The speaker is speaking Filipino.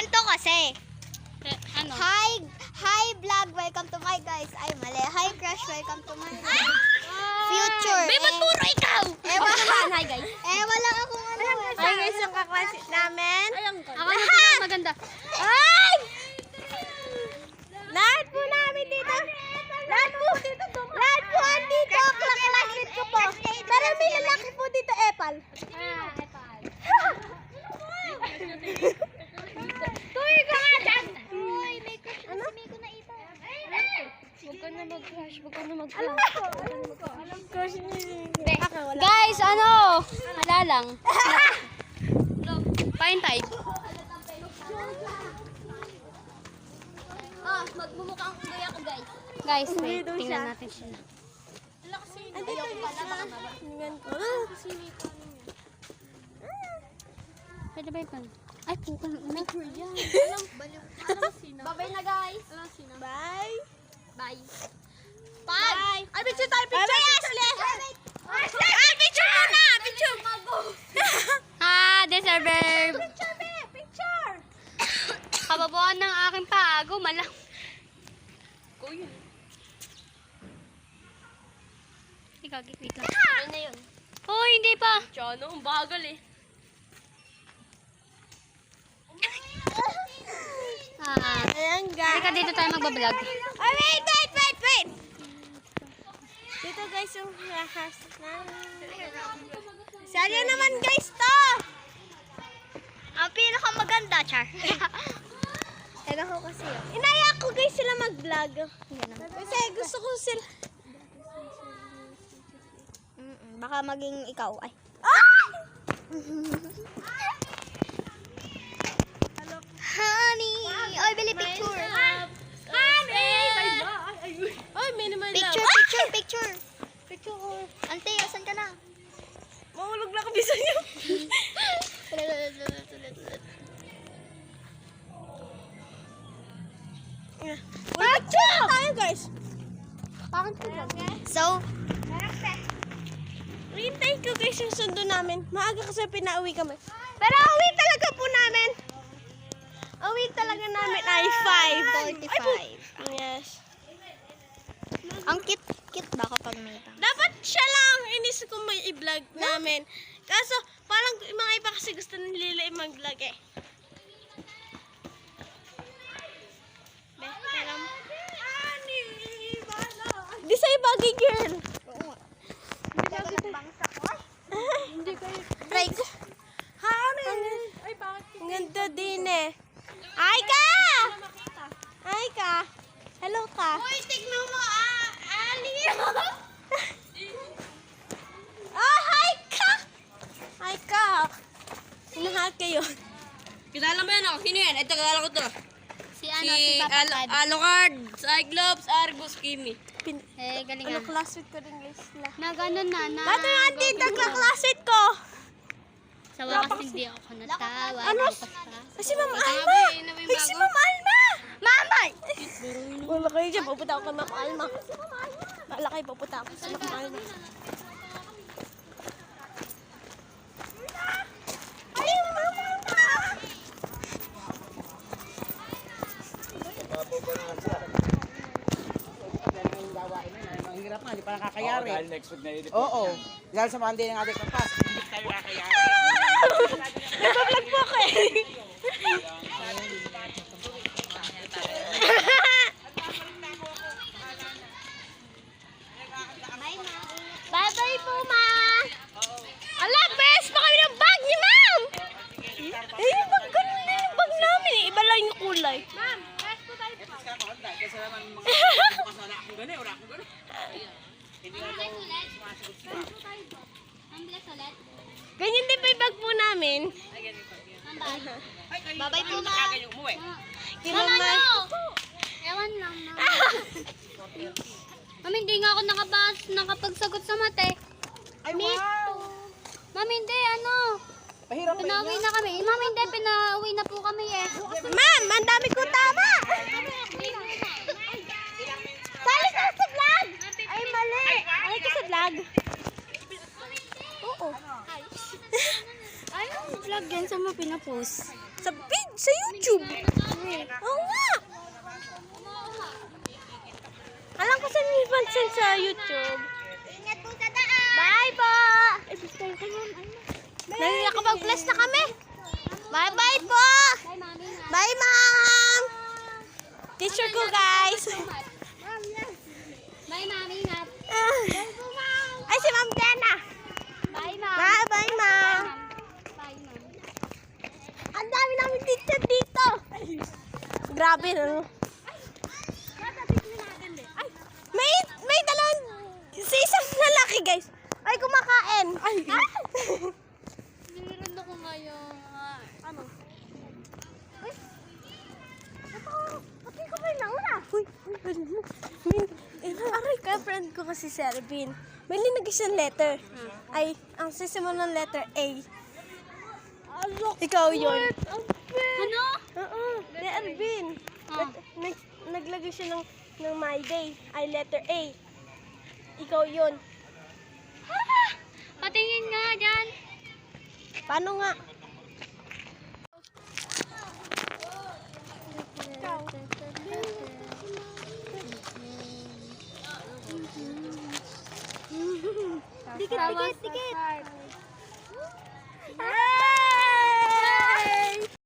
Ganto kasi. Ano? Hi vlog, welcome to my guys. Ay, mali. Hi crush, welcome to my future. Ba't puro ikaw? Hi guys. Wala akong ano. Hi guys, yung kaklase namin. Ako na ito maganda. Ay! Lahat po namin dito. Lahat po andito. Kaklase ko po. Pero may lalaki po dito, Epal. Tuloy ka nga dyan. Uy, may crush na si Miko na ito. Huwag ka na mag-crush. Alam ko si Guys, ano? Wala lang. Pine tide. Magmumukhang gaya ko guys. Guys, wait. Tingnan natin siya. Andito siya. Tingnan ko. Pwede ba ito? Ay, puka. May Korean. Bye na guys. Bye. Bye. Bye. Ay, picture tayo. Picture, Ashley. Picture muna. Picture. Deserver. Picture. Kababuan ng aking paago. Malang. Kuya. Ikaw, wait lang. Ano na yun? Oh, hindi pa. Chano, ang bagal eh. Ayan, guys. Halika dito tayo magbablog. Oh, wait. Dito guys yung house namin. Seryo naman guys to. Ang pinakamaganda, Char. Teka ko kasi yun. Inaya ko guys sila mag-vlog. Kasi gusto ko sila. Baka maging ikaw. Ay. Honey! Oy, bili picture. Oy, minimal Picture. Ante, asan ka na? Mahulog na kami sa inyo. Picture tayo guys. So, Hintayin ko guys yung sundo namin. Maaga kasi pinauwi kami. Pero uwi talaga po namin. Uwi talaga namin ay 5:45. Yes. ang cute ba kapag may tang? Dapat siya lang inis ko may i-vlog namin. Kaso parang yung mga iba kasi gusto nila mag-vlog eh. Be, alam. Di sa'yo bagay girl. Hindi kayo. Try ko. Ay, bakit? Ang ganda din eh. Hi ka! Hi ka! Hello ka! Uy, tignan mo, Ali! Oh, hi ka! Hi ka! Sinahat kayo. Kilala mo yan ako? Sino yan? Ito, kilala ko to. Si Papa Tad. Alucard, Cyclops, Argus, Kimi. Galing Ano, nga. classmate ko rin guys sila. Nagano na. Dati nga dito, classmate ko. Sa wakas hindi ako natawa. Ano? Kasi Ma'am Alma! Ay, si Ma'am Alma! Mama! Wala kayo dyan, pupunta ako kay Ma'am Alma. Wala kayo, pupunta ako sa Ma'am Alma. Ay, Ma'am Alma! Mahirap nga, hindi pa nakakayari. Dahil next week na edit. Oo. Dahil sa Monday ng ating kapas, hindi tayo nakakayari. Nagpa-vlog po ako eh. Bye-bye po, ma. Ala, best pa kami ng bag ni ma'am. Eh, yung bag, ganun na yung bag namin eh. Iba lang yung kulay. Ma'am, best po tayo po. Kasi naman mga bukas wala akong gano'n, wala akong gano'n. Ganyan din pa yung bag po namin. Babay po, ma. Ganyan umuwi. Yung mama. Ewan lang na. Mami, hindi nga ako nakapagsagot sa mate. Ay, wow! Mami, hindi, ano? Pahirap pa Pinauwi na kami. Mami, hindi, pinauwi na po kami eh. Ma'am, ang dami ko tama. Sali ka sa vlog. Ay, mali. Ay, ka sa vlog. Oo. Ano vlog yan? Saan mo pinapost? Sa YouTube. Oo nga. Alam ko saan yung pansin sa YouTube. Ingat po sa daan. Bye po! Ay, gusto ko yun. Nakakapag-bless na kami. Bye-bye po! Bye, mami. Bye, ma'am! Teacher ko, guys. Bye, mami. Ingat. Ay, si Ma'am Dana. Bye, ma'am. Bye-bye, ma'am. Bye, ma'am. Ang dami namin teacher dito. Grabe, no? May dalawang si isang lalaki, guys. Ay, kumakain. Ay. Meron ako ngayon. Ano? Pati ko ba nauna? Uy, aray ka, friend ko kasi si Ervin. May linagay siyang letter. Ay, ang sisimula ng letter A. Ikaw yun. Ano? Oo, ni Ervin. Naglagay siya ng My Day. Ay, letter A. Ikaw yun. Patingin nga dyan. Paano nga? Dikit.